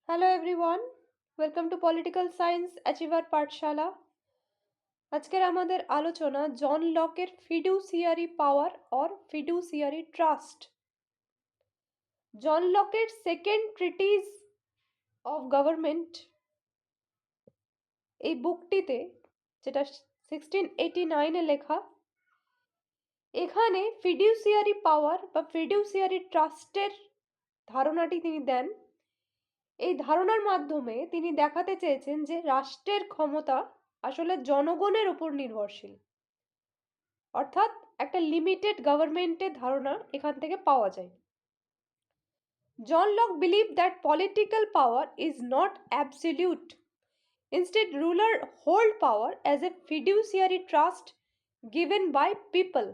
Hello everyone, welcome to political science achiever পাঠশালা। আজকের আমাদের আলোচনা জন লকের ফিডুসিয়ারি পাওয়ার অর ফিডুসিয়ারি ট্রাস্ট। জন লকের সেকেন্ড ট্রিটিজ অফ গভর্নমেন্ট এই বুকটিতে, যেটা 1689-এ লেখা, এখানে ফিডুসিয়ারি পাওয়ার বা ফিডুসিয়ারি ট্রাস্টের ধারণাটি তিনি দেন। এই ধারণার মাধ্যমে তিনি দেখাতে চেয়েছেন যে রাষ্ট্রের ক্ষমতা আসলে জনগণের উপর নির্ভরশীল, অর্থাৎ একটা লিমিটেড গভর্নমেন্টের ধারণা এখান থেকে পাওয়া যায়। John Locke believed that political power is not absolute. Instead, ruler hold power as a fiduciary trust given by people.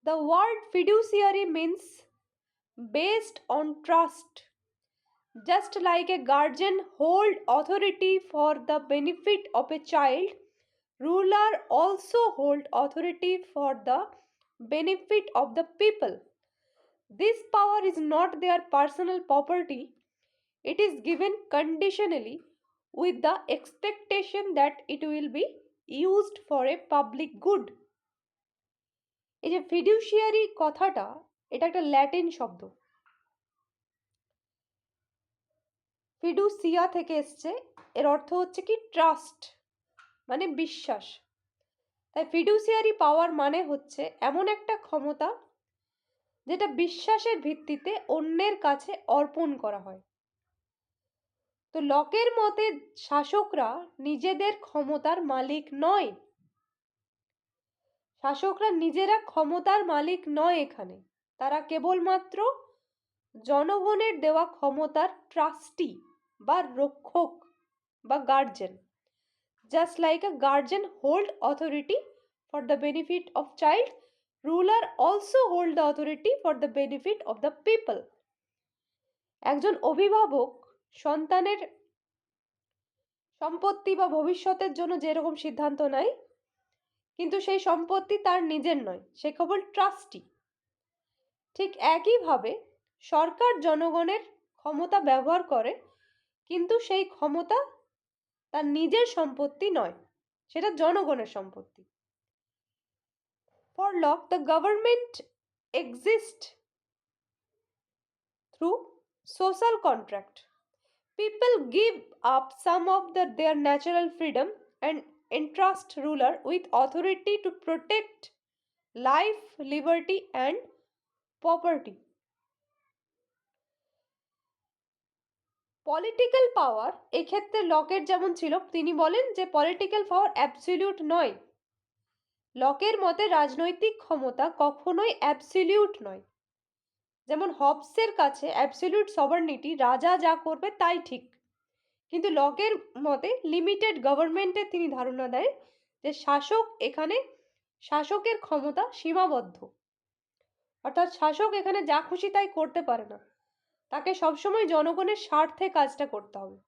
The word fiduciary means based on trust. Just like a guardian hold authority for the benefit of a child, ruler also hold authority for the benefit of the people. This power is not their personal property. It is given conditionally with the expectation that it will be used for a public good. এই যে ফিডুশিয়ারি কথাটা, এটা একটা Latin শব্দ, ফিডুসিয়া থেকে এসছে। এর অর্থ হচ্ছে কি ট্রাস্ট, মানে বিশ্বাস। তাই ফিডুসিয়ারি পাওয়ার মানে হচ্ছে এমন একটা ক্ষমতা যেটা বিশ্বাসের ভিত্তিতে অন্যের কাছে অর্পণ করা হয়। তো লকের মতে শাসকরা নিজেদের ক্ষমতার মালিক নয়, শাসকরা নিজেরা ক্ষমতার মালিক নয়। এখানে তারা কেবলমাত্র জনগণের দেওয়া ক্ষমতার ট্রাস্টি বা রক্ষক বা guardian. Just like a guardian hold authority for the benefit of child, ruler also hold the authority for the benefit of the people. একজন অভিভাবক সন্তানের সম্পত্তি বা ভবিষ্যতের জন্য যেরকম সিদ্ধান্ত নেয়, কিন্তু সেই সম্পত্তি তার নিজের নয়, সে কেবল ট্রাস্টি। ঠিক একইভাবে সরকার জনগণের ক্ষমতা ব্যবহার করে, কিন্তু সেই ক্ষমতা তার নিজের সম্পত্তি নয়, সেটা জনগণের সম্পত্তি। For Locke, the government exists through social contract. People give up some of their natural freedom and entrust ruler with authority to protect life, liberty and property. Political পাওয়ার এক্ষেত্রে লকের যেমন ছিল, তিনি বলেন যে পলিটিক্যাল পাওয়ার অ্যাবসলিউট নয়। লকের মতে রাজনৈতিক ক্ষমতা কখনোই অ্যাবসলিউট নয়। যেমন হবসের কাছে অ্যাবসলিউট সভার্নিটি, রাজা যা করবে তাই ঠিক। কিন্তু লকের মতে লিমিটেড গভর্নমেন্টের তিনি ধারণা দেয় যে শাসকের ক্ষমতা সীমাবদ্ধ, অর্থাৎ শাসক এখানে যা খুশি তাই করতে পারে না, তাকে সবসময় জনগণের স্বার্থে কাজটা করতে হবে।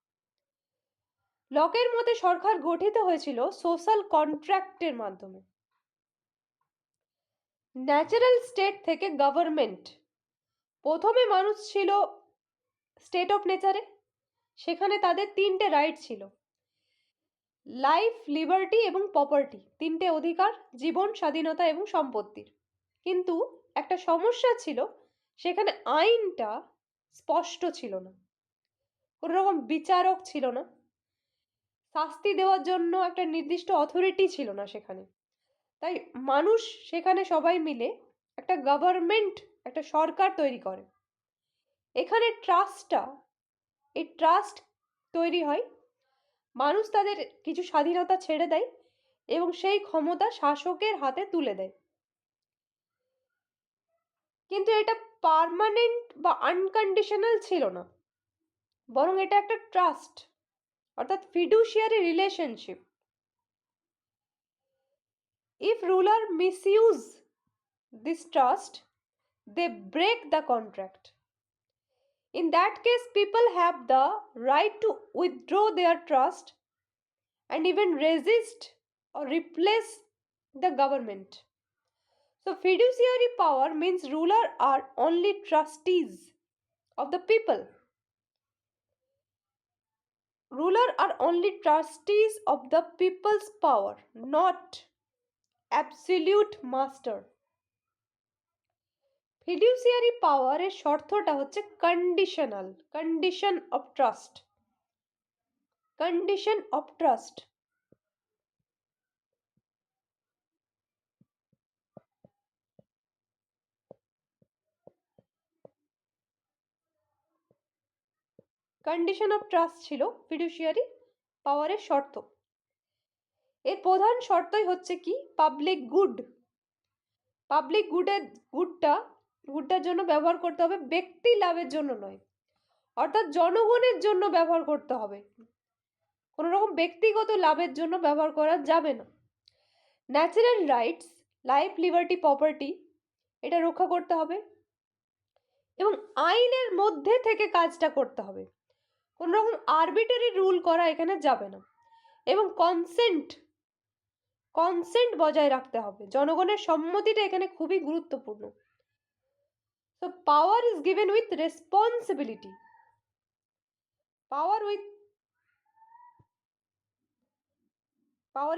লকের মতে সরকার গঠিত হয়েছিল সোশ্যাল কন্ট্রাক্টের মাধ্যমে। ন্যাচারাল স্টেট থেকে গভর্নমেন্ট, প্রথমে মানুষ ছিল স্টেট অফ নেচারে, সেখানে তাদের তিনটে রাইট ছিল, লাইফ, লিবার্টি এবং প্রপার্টি, তিনটে অধিকার, জীবন, স্বাধীনতা এবং সম্পত্তির। কিন্তু একটা সমস্যা ছিল, সেখানে আইনটা স্পষ্ট ছিল না, কোনো রকম বিচারক ছিল না, শাস্তি দেওয়ার জন্য একটা নির্দিষ্ট অথরিটি ছিল না সেখানে। তাই মানুষ সেখানে সবাই মিলে একটা গভর্নমেন্ট, একটা সরকার তৈরি করে। এখানে এই ট্রাস্ট তৈরি হয়, মানুষ তাদের কিছু স্বাধীনতা ছেড়ে দেয় এবং সেই ক্ষমতা শাসকের হাতে তুলে দেয়। কিন্তু এটা পার্মানেন্ট বা আনকন্ডিশনাল ছিল না, বরং এটা একটা ট্রাস্ট, অর্থাৎ ফিডুশিয়ারি relationship. If ruler misuse this trust, they break the contract. In that case, people have the right to withdraw their trust and even resist or replace the government. So, fiduciary power means rulers are only trustees of the people. ruler are only trustees of the people's power, not absolute master. ফিডিউসিয়ারি পাওয়ারের শর্তটা হচ্ছে conditional, condition of trust, condition of trust. Condition of trust ছিল ফিডুশিয়ারি পাওয়ারের শর্ত। এর প্রধান শর্তই হচ্ছে কি, পাবলিক গুড। পাবলিক গুডটার জন্য ব্যবহার করতে হবে, ব্যক্তি লাভের জন্য নয়, অর্থাৎ জনগণের জন্য ব্যবহার করতে হবে, কোনো রকম ব্যক্তিগত লাভের জন্য ব্যবহার করা যাবে না। Natural rights, life, liberty, property, এটা রক্ষা করতে হবে এবং আইনের মধ্যে থেকে কাজটা করতে হবে, কোনো রকম আরবিটারি রুল করা এখানে যাবে না এবং কনসেন্ট বজায় রাখতে হবে, জনগণের সম্মতিটা এখানে খুবই গুরুত্বপূর্ণ। So power is given with responsibility. Power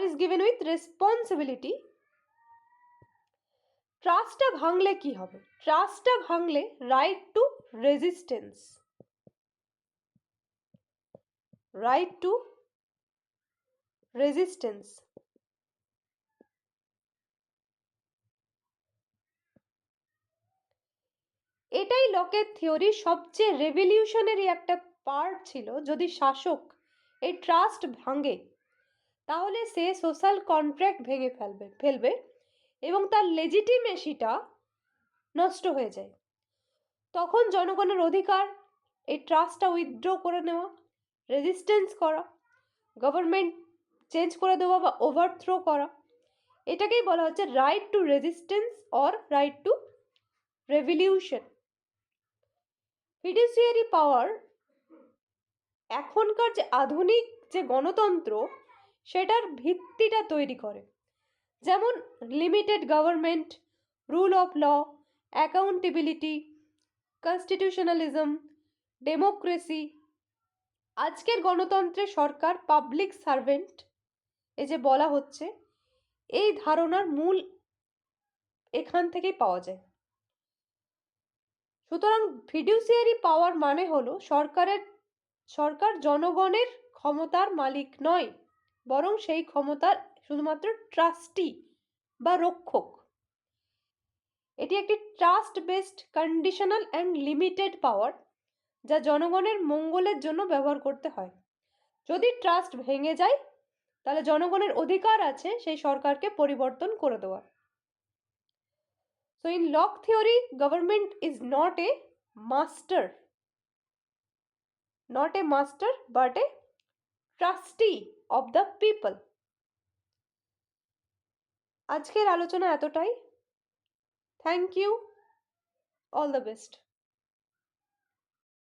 is given with responsibility. ট্রাস্টটা ভাঙলে কি হবে? ট্রাস্টটা ভাঙলে right to resistance, right to resistance, এটাই লকের থিওরির সবচেয়ে রেভলিউশনারি একটা পার্ট ছিল। যদি শাসক এই ট্রাস্ট ভাঙে তাহলে সে সোশ্যাল কন্ট্রাক্ট ভেঙে ফেলবে এবং তার লেজিটিমেসিটা নষ্ট হয়ে যায়। তখন জনগণের অধিকার এই ট্রাস্টটা উইথড্র করে নেওয়া, রেজিস্ট্যান্স করা, গভর্নমেন্ট চেঞ্জ করে দেওয়া বা ওভারথ্রো করা, এটাকেই বলা হচ্ছে right to resistance or right to revolution. Fiduciary power এখনকার যে আধুনিক যে গণতন্ত্র সেটার ভিত্তিটা তৈরি করে, যেমন limited government, rule of law, accountability, constitutionalism, democracy. আজকের গণতন্ত্রে সরকার পাবলিক সার্ভেন্ট এই যে বলা হচ্ছে, এই ধারণার মূল এখান থেকেই পাওয়া যায়। সুতরাং ফিডুসিয়ারি পাওয়ার মানে হলো সরকার জনগণের ক্ষমতার মালিক নয়, বরং সেই ক্ষমতার শুধুমাত্র ট্রাস্টি বা রক্ষক। এটি একটি trust based conditional and limited power, যা জনগণের মঙ্গলের জন্য ব্যবহার করতে হয়। যদি ট্রাস্ট ভেঙে যায় তাহলে জনগণের অধিকার আছে সেই সরকারকে পরিবর্তন করে দেওয়ার। So in Locke theory, government is not a master but a trustee of the people. আজকের আলোচনা এতটাই। Thank you, all the best.